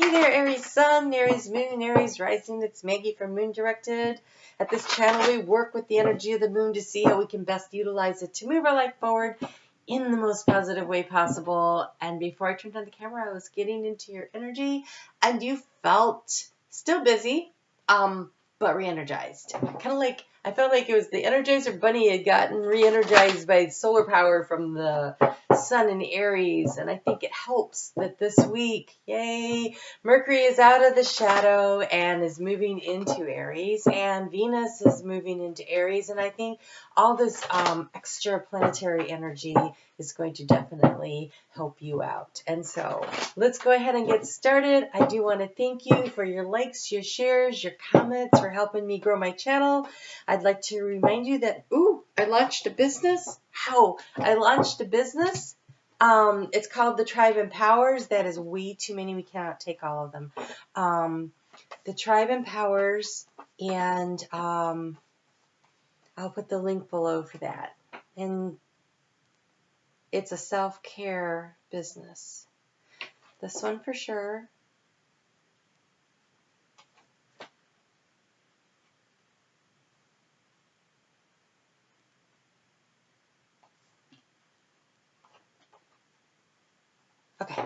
Hey there, Aries Sun, Aries Moon, Aries Rising. It's Maggie from Moon Directed. At this channel, we work with the energy of the moon to see how we can best utilize it to move our life forward in the most positive way possible. And before I turned on the camera, I was getting into your energy, and you felt still busy, but re-energized. I felt like it was the Energizer Bunny had gotten re-energized by solar power from the Sun in Aries, and I think it helps that this week, yay, Mercury is out of the shadow and is moving into Aries, and Venus is moving into Aries, and I think all this extra planetary energy is going to definitely help you out. And so let's go ahead and get started. I do want to thank you for your likes, your shares, your comments, for helping me grow my channel. I'd like to remind you that, I launched a business. I launched a business. It's called The Tribe Empowers. That is way too many. We cannot take all of them. The Tribe Empowers, and I'll put the link below for that. And it's a self-care business. This one for sure. Okay,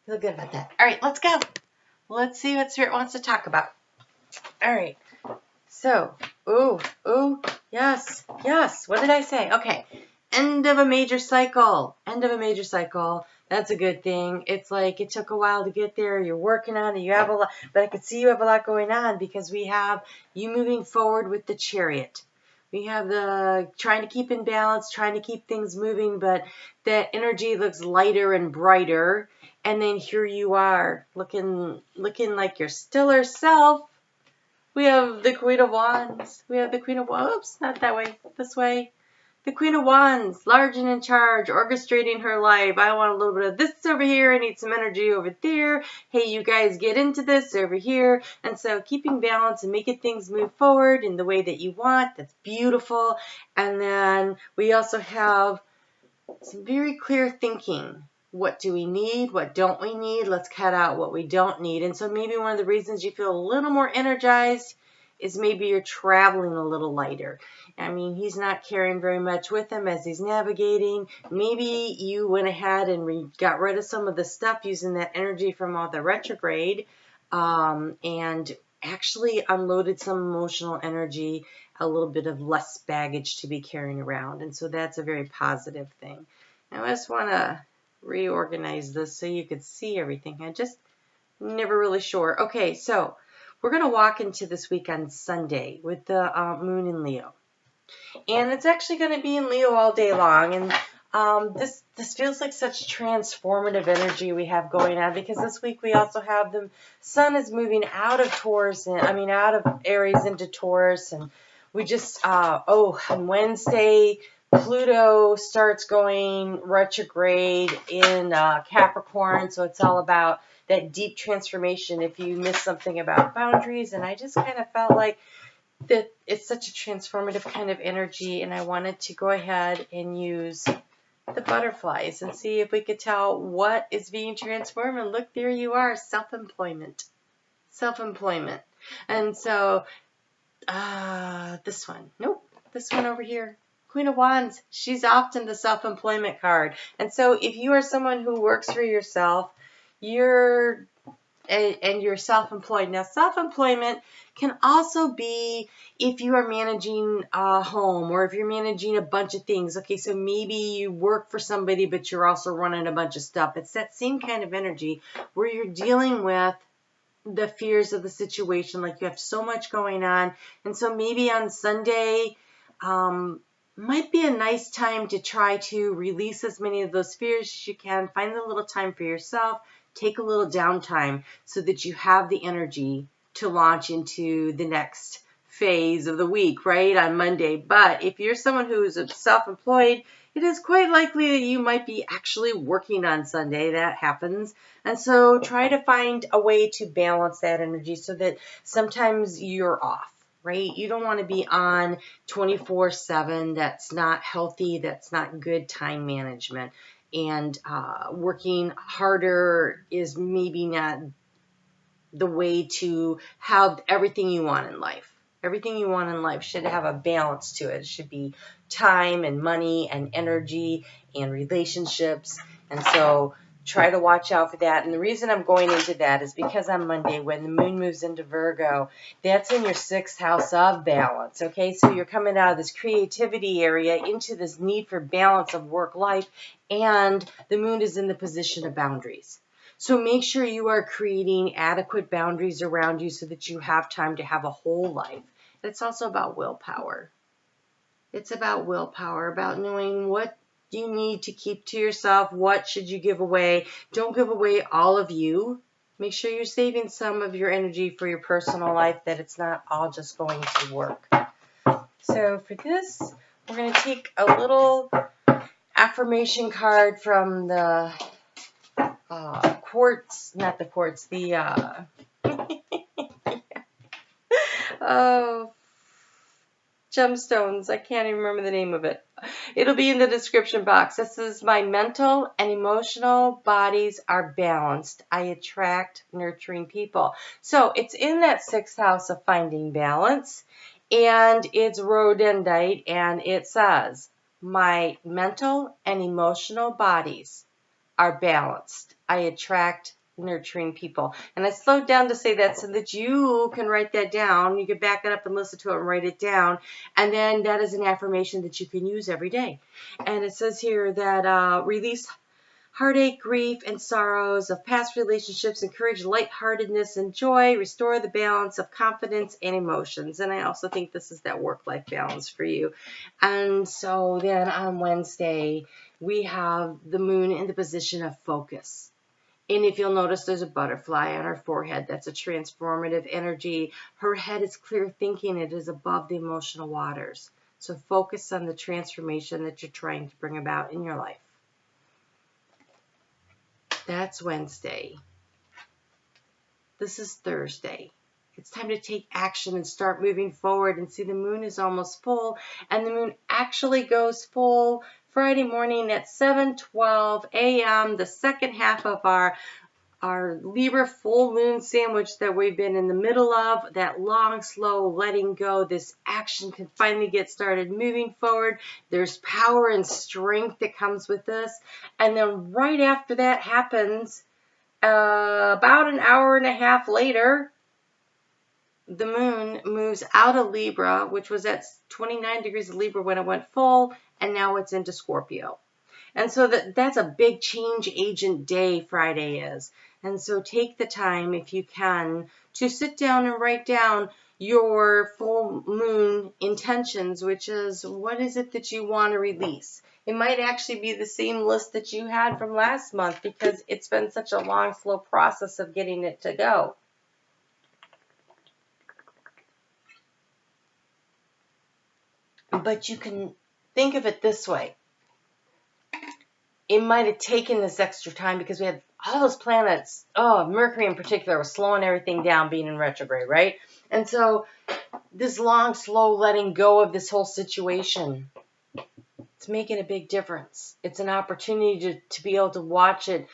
feel good about that. All right, let's go. Let's see what Spirit wants to talk about. All right, so, yes, what did I say? Okay, end of a major cycle, That's a good thing. It's like it took a while to get there. You're working on it. You have a lot, but I could see you have a lot going on because we have you moving forward with the Chariot. We have the trying to keep in balance, trying to keep things moving, but that energy looks lighter and brighter. And then here you are, looking like your stellar self. We have the Queen of Wands. Oops, not that way, this way. The Queen of Wands, large and in charge, orchestrating her life. I want a little bit of this over here. I need some energy over there. Hey, you guys get into this over here. And so keeping balance and making things move forward in the way that you want. That's beautiful. And then we also have some very clear thinking. What do we need? What don't we need? Let's cut out what we don't need. And so maybe one of the reasons you feel a little more energized is maybe you're traveling a little lighter. I mean, he's not carrying very much with him as he's navigating. Maybe you went ahead and got rid of some of the stuff using that energy from all the retrograde and actually unloaded some emotional energy, a little bit of less baggage to be carrying around. And so that's a very positive thing. Now I just want to reorganize this so you could see everything. I just never really sure. Okay, so we're going to walk into this week on Sunday with the moon in Leo. And it's actually going to be in Leo all day long. And this feels like such transformative energy we have going on, because this week we also have the sun is moving out of out of Aries into Taurus. And we just, on Wednesday, Pluto starts going retrograde in Capricorn. So it's all about that deep transformation if you miss something about boundaries. And I just kind of felt like that it's such a transformative kind of energy, and I wanted to go ahead and use the butterflies and see if we could tell what is being transformed. And look, there you are, self-employment. And so this one over here, Queen of Wands, she's often the self-employment card. And so if you are someone who works for yourself, you're self-employed. Now, self-employment can also be if you are managing a home or if you're managing a bunch of things. Okay, so maybe you work for somebody, but you're also running a bunch of stuff. It's that same kind of energy where you're dealing with the fears of the situation, like you have so much going on. And so maybe on Sunday might be a nice time to try to release as many of those fears as you can. Find a little time for yourself. Take a little downtime so that you have the energy to launch into the next phase of the week, right, on Monday. But if you're someone who is self-employed, it is quite likely that you might be actually working on Sunday. That happens. And so try to find a way to balance that energy so that sometimes you're off, right? You don't want to be on 24/7. That's not healthy. That's not good time management. And working harder is maybe not the way to have everything you want in life. Everything you want in life should have a balance to it. It should be time and money and energy and relationships. And so try to watch out for that. And the reason I'm going into that is because on Monday, when the moon moves into Virgo, that's in your 6th house of balance. Okay, so you're coming out of this creativity area into this need for balance of work life, and the moon is in the position of boundaries. So make sure you are creating adequate boundaries around you so that you have time to have a whole life. It's also about willpower. It's about willpower, about knowing what you need to keep to yourself, what should you give away. Don't give away all of you. Make sure you're saving some of your energy for your personal life, that it's not all just going to work. So for this, we're going to take a little affirmation card from the quartz, not the quartz, the oh, gemstones. I can't even remember the name of it. It'll be in the description box. This is my mental and emotional bodies are balanced. I attract nurturing people. So it's in that 6th house of finding balance, and it's rhododendite, and it says, my mental and emotional bodies are balanced. I attract nurturing people. And I slowed down to say that so that you can write that down. You can back it up and listen to it and write it down. And then that is an affirmation that you can use every day. And it says here that release heartache, grief, and sorrows of past relationships, encourage lightheartedness and joy, restore the balance of confidence and emotions. And I also think this is that work-life balance for you. And so then on Wednesday, we have the moon in the position of focus. And if you'll notice, there's a butterfly on her forehead. That's a transformative energy. Her head is clear thinking. It is above the emotional waters. So focus on the transformation that you're trying to bring about in your life. That's Wednesday. This is Thursday. It's time to take action and start moving forward. And see, the moon is almost full, and the moon actually goes full Friday morning at 7:12 a.m., the second half of our Libra full moon sandwich that we've been in the middle of, that long, slow letting go. This action can finally get started moving forward. There's power and strength that comes with this. And then right after that happens, about an hour and a half later, the moon moves out of Libra, which was at 29 degrees of Libra when it went full, and now it's into Scorpio. And so that's a big change agent day, Friday is. And so take the time, if you can, to sit down and write down your full moon intentions, which is, what is it that you want to release? It might actually be the same list that you had from last month, because it's been such a long, slow process of getting it to go. But you can think of it this way. It might have taken this extra time because we had all those planets, Mercury in particular was slowing everything down, being in retrograde, right? And so this long, slow letting go of this whole situation, it's making a big difference. It's an opportunity to be able to watch it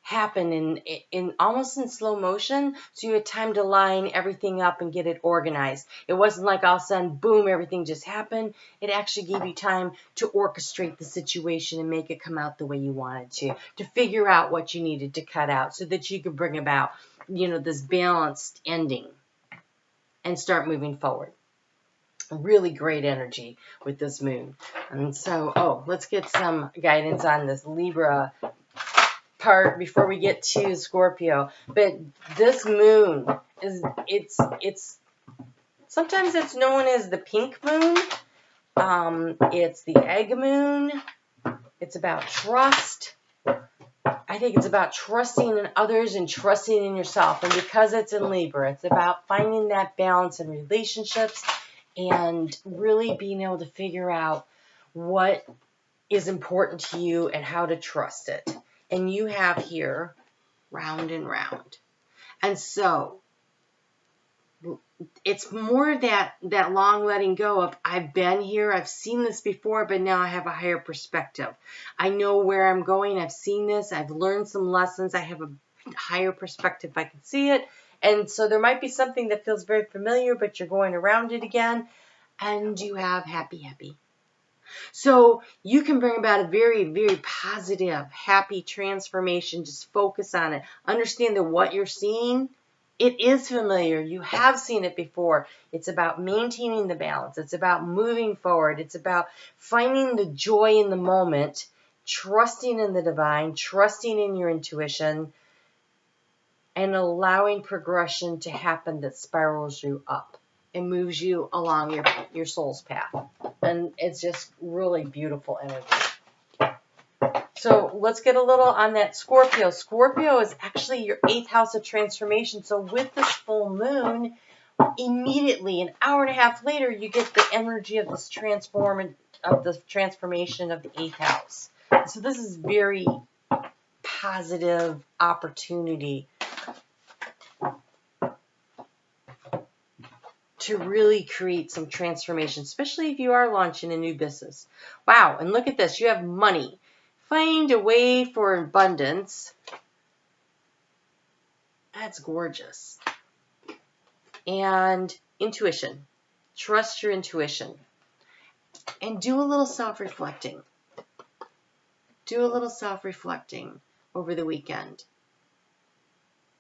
happen in almost in slow motion, so you had time to line everything up and get it organized. It wasn't like all of a sudden, boom, everything just happened. It actually gave you time to orchestrate the situation and make it come out the way you wanted to figure out what you needed to cut out so that you could bring about, this balanced ending and start moving forward. Really great energy with this moon. And so, let's get some guidance on this Libra part before we get to Scorpio. But this moon it's sometimes it's known as the pink moon. It's the egg moon. It's about trust. I think it's about trusting in others and trusting in yourself. And because it's in Libra, it's about finding that balance in relationships and really being able to figure out what is important to you and how to trust it. And you have here round and round. And so it's more that long letting go of, I've been here, I've seen this before, but now I have a higher perspective. I know where I'm going. I've seen this. I've learned some lessons. I have higher perspective. I can see it. And so there might be something that feels very familiar, but you're going around it again. And you have happy, happy. So you can bring about a very, very positive, happy transformation. Just focus on it. Understand that what you're seeing, it is familiar. You have seen it before. It's about maintaining the balance. It's about moving forward. It's about finding the joy in the moment, trusting in the divine, trusting in your intuition, and allowing progression to happen that spirals you up and moves you along your soul's path. And it's just really beautiful energy. So let's get a little on that Scorpio. Scorpio is actually your 8th house of transformation. So with this full moon, immediately, an hour and a half later, you get the energy of this transformation of the 8th house. So this is very positive opportunity to really create some transformation, especially if you are launching a new business. Wow, and look at this. You have money. Find a way for abundance. That's gorgeous. And intuition. Trust your intuition. And do a little self-reflecting. Do a little self-reflecting over the weekend.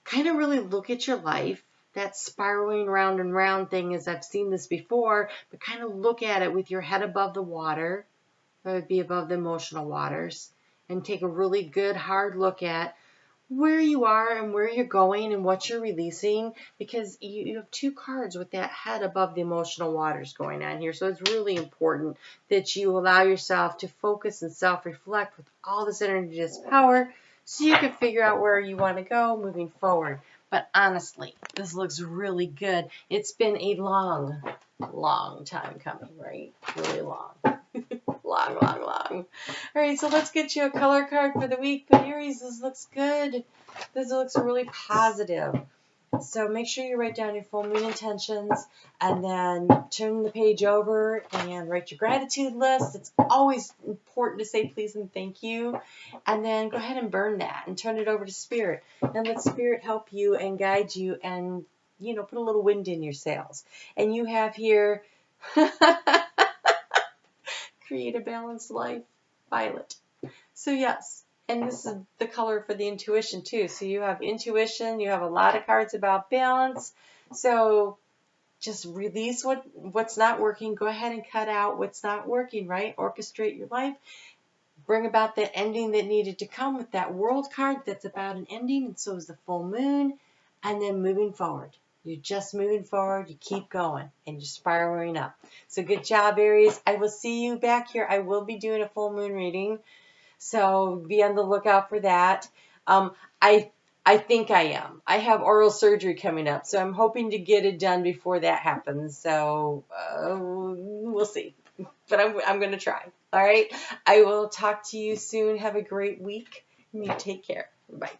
Kind of really look at your life. That spiraling round and round thing, as I've seen this before, but kind of look at it with your head above the water. That would be above the emotional waters. And take a really good hard look at where you are and where you're going and what you're releasing, because you have 2 cards with that head above the emotional waters going on here. So it's really important that you allow yourself to focus and self-reflect with all this energy, this power, so you can figure out where you want to go moving forward. But honestly, this looks really good. It's been a long, long time coming, right? Really long. Long, long, long. All right, so let's get you a color card for the week. But Aries, this looks good. This looks really positive. So make sure you write down your full moon intentions and then turn the page over and write your gratitude list. It's always important to say please and thank you. And then go ahead and burn that and turn it over to Spirit. And let Spirit help you and guide you and, you know, put a little wind in your sails. And you have here, create a balanced life, Violet. So yes. And this is the color for the intuition too. So you have intuition, you have a lot of cards about balance. So just release what's not working. Go ahead and cut out what's not working, right? Orchestrate your life. Bring about the ending that needed to come with that World card that's about an ending, and so is the full moon. And then moving forward. You're just moving forward. You keep going and you're spiraling up. So good job, Aries. I will see you back here. I will be doing a full moon reading. So be on the lookout for that. I think I am. I have oral surgery coming up, so I'm hoping to get it done before that happens. So we'll see. But I'm going to try. All right. I will talk to you soon. Have a great week. You take care. Bye.